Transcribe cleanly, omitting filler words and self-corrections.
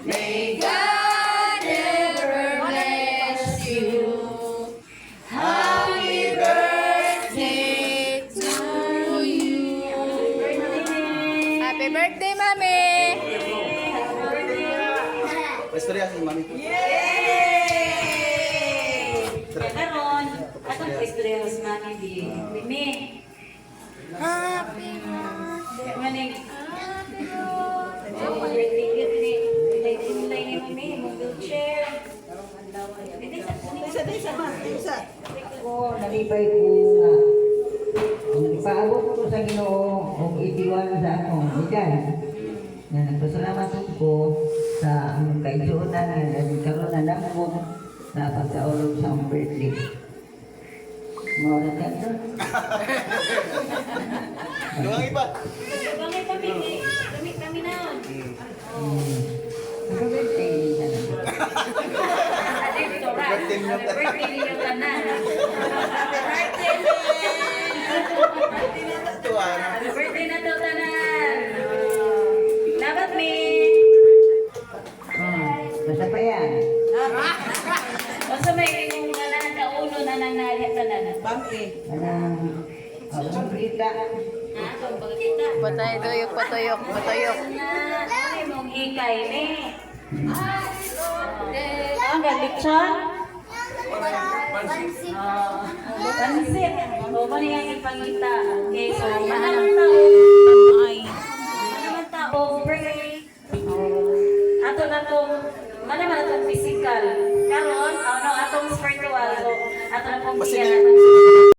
May God ever bless you. Happy birthday to you. Happy birthday, Mami! Pastorya si Mami. Karon, atong Pastorya si Mami di. Mimi. Happy birthday! Maning Happy Ko nalipay ko nga. Ipaabot ko sa Ginoo o itiwan sa ako. Diyan. Na nagpasalamat ko sa among kaigsuonan nga nagkaroon na lang ko na pagkaulog sa among birthday. Mawala ka ito. Luang iba. Bakit kami na? Birthday din sana. Birthday niyo tanan. Tuwan. Birthday na to tanan. Dapat may Basta pa yan. basta may yung tanan kaulo na nang nariya tanan. Anong prita. Atong pagkita. Patay, tuyok, patuyok, patuyok. Ay mong hikay ni. Ang galikson. Pansit. O ba niya ipangita? Okay, so manamang tao. Manamang tao, birthday. Ato na itong, manaman itong physical. Karon, ano, atong spiritual. So, ato na pong bigyan